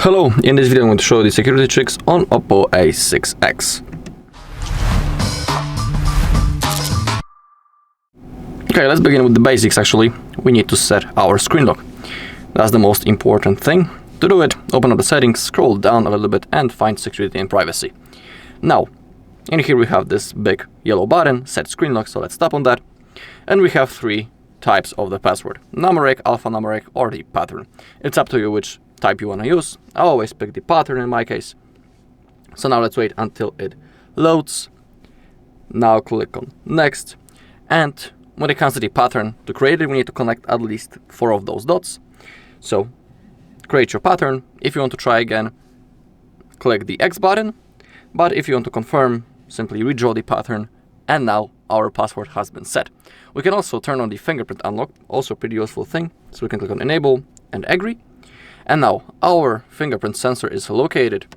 Hello, in this video I'm going to show you the security tricks on OPPO A6x. Okay, let's begin with the basics actually. We need to set our screen lock. That's the most important thing. To do it, open up the settings, scroll down a little bit and find security and privacy. Now, in here we have this big yellow button, set screen lock, so let's tap on that. And we have three types of the password: numeric, alphanumeric, or the pattern. It's up to you which type you want to use. I always pick the pattern in my case. So now let's wait until it loads. Now click on next. And when it comes to the pattern, to create it, we need to connect at least 4 of those dots. So create your pattern. If you want to try again, click the X button. But if you want to confirm, simply redraw the pattern. And now our password has been set. We can also turn on the fingerprint unlock, also a pretty useful thing. So we can click on enable and agree. And now our fingerprint sensor is located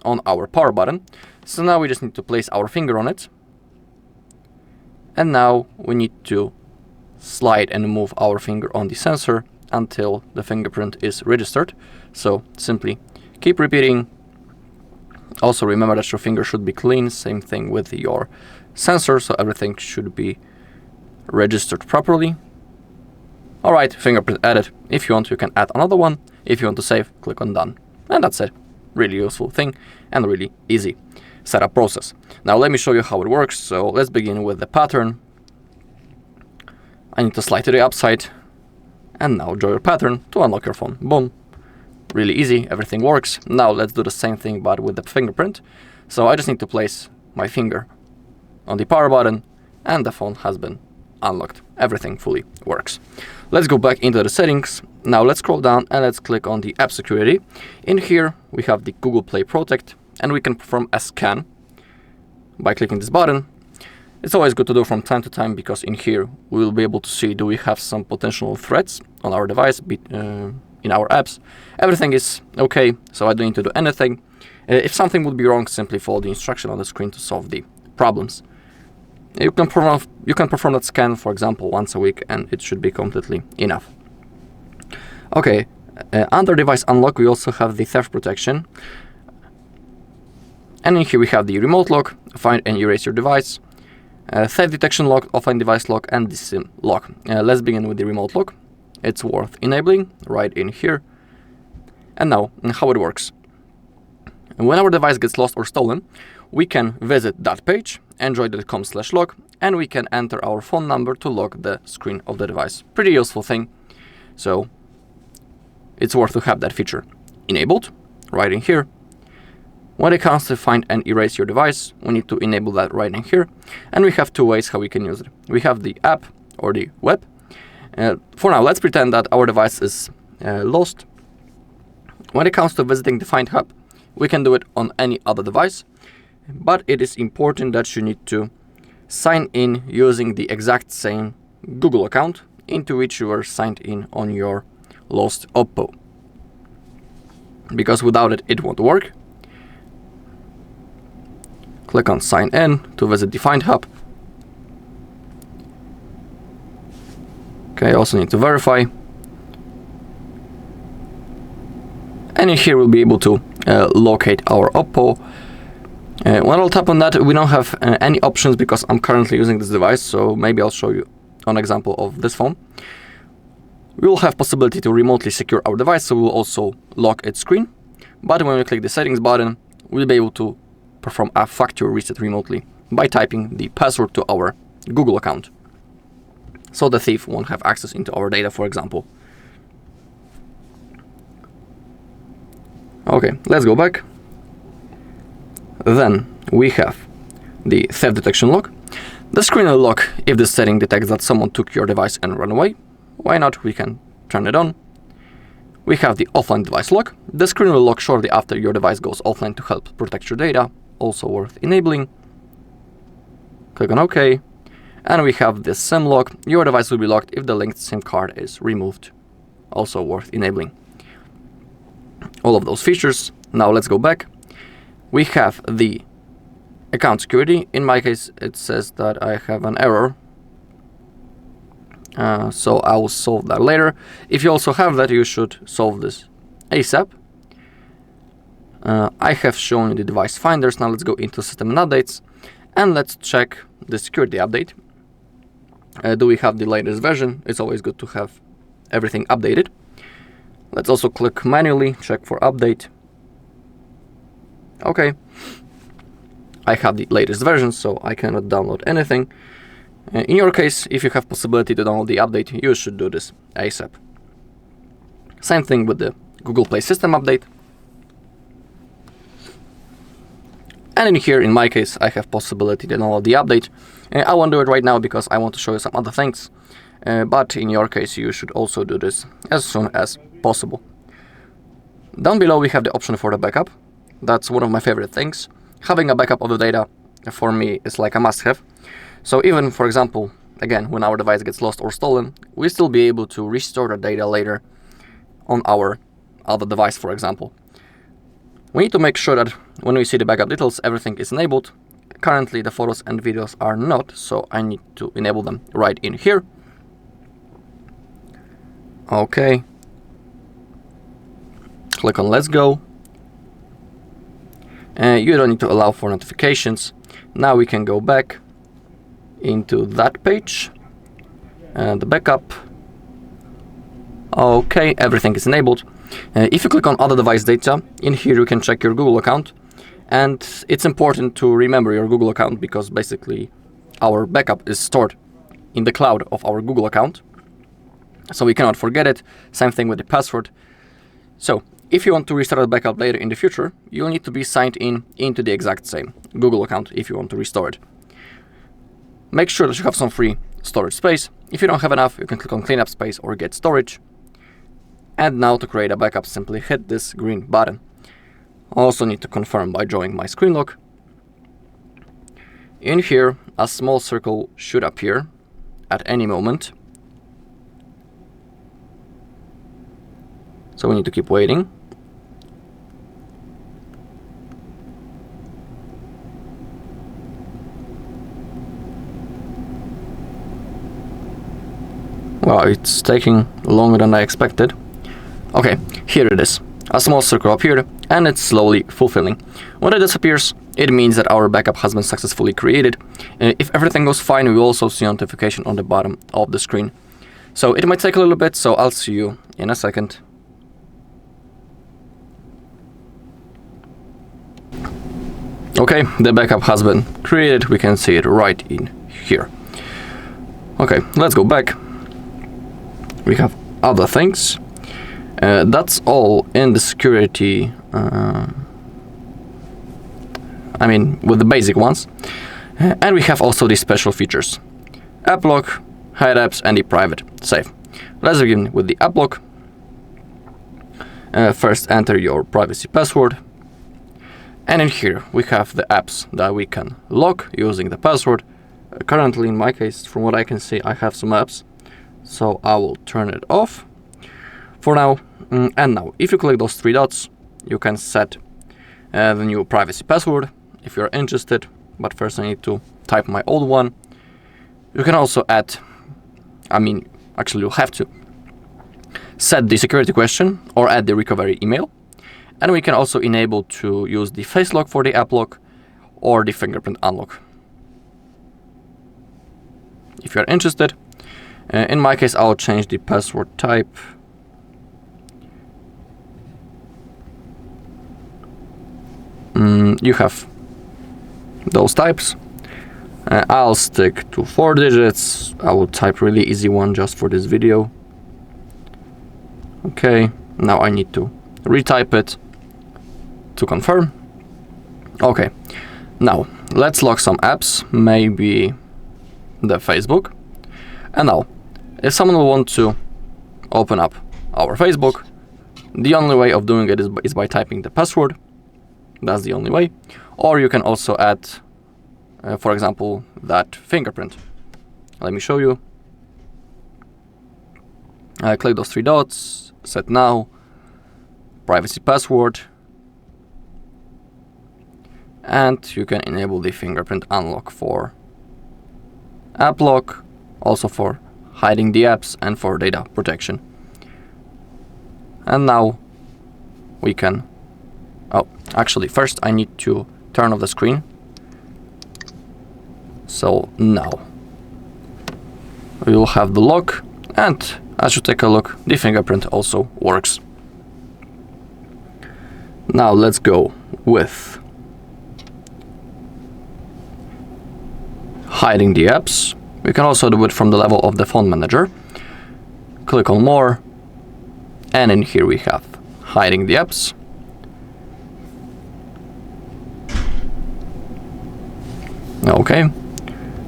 on our power button. So now we just need to place our finger on it. And now we need to slide and move our finger on the sensor until the fingerprint is registered. So simply keep repeating. Also remember that your finger should be clean. Same thing with your sensor, so everything should be registered properly. Alright, fingerprint added. If you want, you can add another one. If you want to save, click on done. And that's it. Really useful thing and really easy setup process. Now let me show you how it works. So let's begin with the pattern. I need to slide to the upside and now draw your pattern to unlock your phone. Boom. Really easy, everything works. Now let's do the same thing but with the fingerprint. So I just need to place my finger on the power button and the phone has been unlocked. Everything fully works. Let's go back into the settings. Now let's scroll down and let's click on the app security. In here we have the Google Play Protect and we can perform a scan by clicking this button. It's always good to do from time to time because in here we will be able to see do we have some potential threats on our device, in our apps. Everything is okay, so I don't need to do anything. If something would be wrong, simply follow the instruction on the screen to solve the problems. You can perform that scan, for example, once a week, and it should be completely enough. Okay, under device unlock, we also have the theft protection. And in here we have the remote lock, find and erase your device, theft detection lock, offline device lock, and the SIM lock. Let's begin with the remote lock. It's worth enabling right in here. And now, how it works. When our device gets lost or stolen, we can visit that page, android.com/lock, and we can enter our phone number to lock the screen of the device. Pretty useful thing. So it's worth to have that feature enabled right in here. When it comes to find and erase your device, we need to enable that right in here. And we have 2 ways how we can use it. We have the app or the web. For now, let's pretend that our device is lost. When it comes to visiting the Find Hub, we can do it on any other device. But it is important that you need to sign in using the exact same Google account into which you were signed in on your lost OPPO. Because without it, it won't work. Click on sign in to visit the Find Hub. Okay, I also need to verify. And in here we'll be able to locate our OPPO. When I'll tap on that, we don't have any options because I'm currently using this device, so maybe I'll show you an example of this phone. We will have possibility to remotely secure our device, so we'll also lock its screen. But when we click the settings button, we'll be able to perform a factory reset remotely by typing the password to our Google account. So the thief won't have access into our data, for example. Okay, let's go back. Then we have the theft detection lock. The screen will lock if the setting detects that someone took your device and ran away. Why not? We can turn it on. We have the offline device lock. The screen will lock shortly after your device goes offline to help protect your data. Also worth enabling. Click on OK. And we have the SIM lock. Your device will be locked if the linked SIM card is removed. Also worth enabling. All of those features. Now let's go back. We have the account security. In my case, it says that I have an error. So I will solve that later. If you also have that, you should solve this ASAP. I have shown you the device finders. Now let's go into system and updates and let's check the security update. Do we have the latest version? It's always good to have everything updated. Let's also click manually, check for update. Okay, I have the latest version, so I cannot download anything. In your case, if you have possibility to download the update, you should do this ASAP. Same thing with the Google Play system update. And in here, in my case, I have possibility to download the update. I won't do it right now because I want to show you some other things. But in your case, you should also do this as soon as possible. Down below, we have the option for the backup. That's one of my favorite things. Having a backup of the data for me is like a must-have. So even, for example, again, when our device gets lost or stolen, we'll still be able to restore the data later on our other device, for example. We need to make sure that when we see the backup details, everything is enabled. Currently, the photos and videos are not, so I need to enable them right in here. Okay. Click on Let's Go. You don't need to allow for notifications. Now we can go back into that page. The backup. Okay, everything is enabled. If you click on Other Device Data, in here you can check your Google account. And it's important to remember your Google account because basically our backup is stored in the cloud of our Google account. So we cannot forget it. Same thing with the password. So if you want to restart the backup later in the future, you'll need to be signed in into the exact same Google account if you want to restore it. Make sure that you have some free storage space. If you don't have enough, you can click on Clean Up Space or Get Storage. And now to create a backup, simply hit this green button. Also need to confirm by drawing my screen lock. In here, a small circle should appear at any moment. So we need to keep waiting. Wow, it's taking longer than I expected. Okay, here it is. A small circle appeared and it's slowly fulfilling. When it disappears, it means that our backup has been successfully created. If everything goes fine, we will also see a notification on the bottom of the screen. So it might take a little bit, so I'll see you in a second. Okay, the backup has been created. We can see it right in here. Okay, let's go back. We have other things. That's all in the security, with the basic ones. And we have also the special features. App lock, hide apps, and the private save. Let's begin with the app lock. First, enter your privacy password. And in here, we have the apps that we can lock using the password. Currently, in my case, from what I can see, I have some apps. So I will turn it off for now. And now, if you click those three dots, you can set the new privacy password if you're interested. But first I need to type my old one. You can also add, actually you'll have to set the security question or add the recovery email. And we can also enable to use the face lock for the app lock or the fingerprint unlock. If you're interested, in my case, I'll change the password type. You have those types. I'll stick to 4 digits. I will type really easy one just for this video. Okay, now I need to retype it to confirm. Okay, now let's lock some apps, maybe the Facebook. And now, if someone will want to open up our Facebook, the only way of doing it is by typing the password. That's the only way. Or you can also add, for example, that fingerprint. Let me show you. Click those 3 dots, set now, privacy password, and you can enable the fingerprint unlock for app lock, also for hiding the apps and for data protection. And now we can Oh, actually, first I need to turn off the screen. So now we will have the lock, and as you take a look, the fingerprint also works. Now let's go with hiding the apps. We can also do it from the level of the phone manager. Click on more, and in here we have hiding the apps. Okay,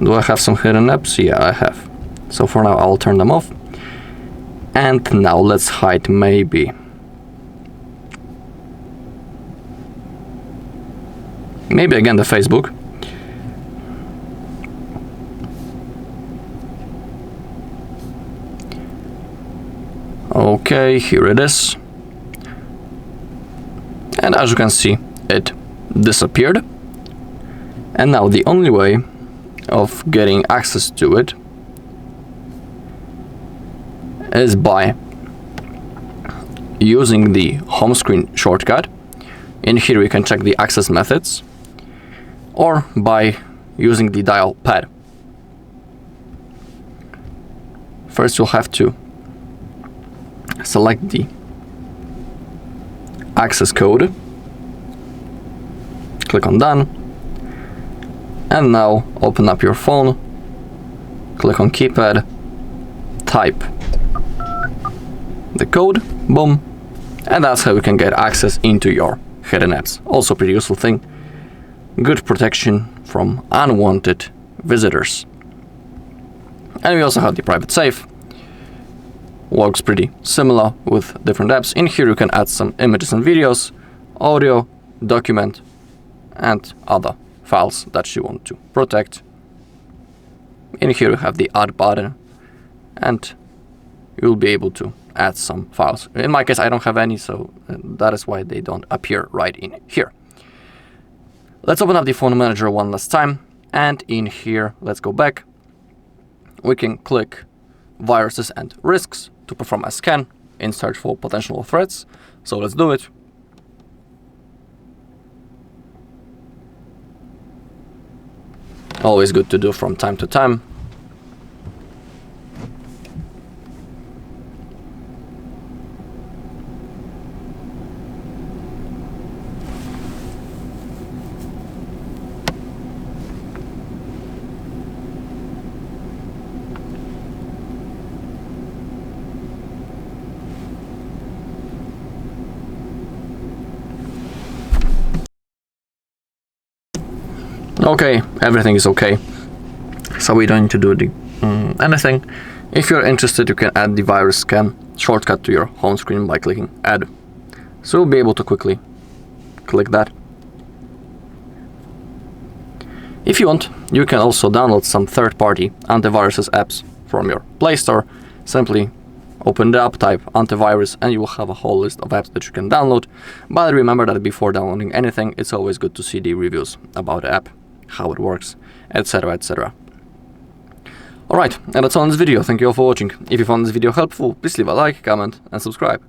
do I have some hidden apps? Yeah, I have. So for now I'll turn them off. And now let's hide maybe again the Facebook. Okay, here it is. And as you can see, it disappeared. And now the only way of getting access to it is by using the home screen shortcut. In here we can check the access methods, or by using the dial pad. First you'll have to select the access code, click on done, and now open up your phone, click on keypad, type the code, boom, and that's how you can get access into your hidden apps. Also pretty useful thing, good protection from unwanted visitors. And we also have the private safe. Works pretty similar with different apps. In here you can add some images and videos, audio, document, and other files that you want to protect. In here you have the add button, and you'll be able to add some files. In my case I don't have any, so that is why they don't appear right in here. Let's open up the phone manager one last time, and in here, let's go back. We can click viruses and risks to perform a scan in search for potential threats. So let's do it. Always good to do from time to time. Okay, everything is okay, so we don't need to do anything. If you're interested, you can add the virus scan shortcut to your home screen by clicking add. So you'll be able to quickly click that. If you want, you can also download some third-party antiviruses apps from your Play Store. Simply open the app, type antivirus, and you will have a whole list of apps that you can download. But remember that before downloading anything, it's always good to see the reviews about the app, how it works, etc, etc. Alright, and that's all in this video. Thank you all for watching. If you found this video helpful, please leave a like, comment, and subscribe.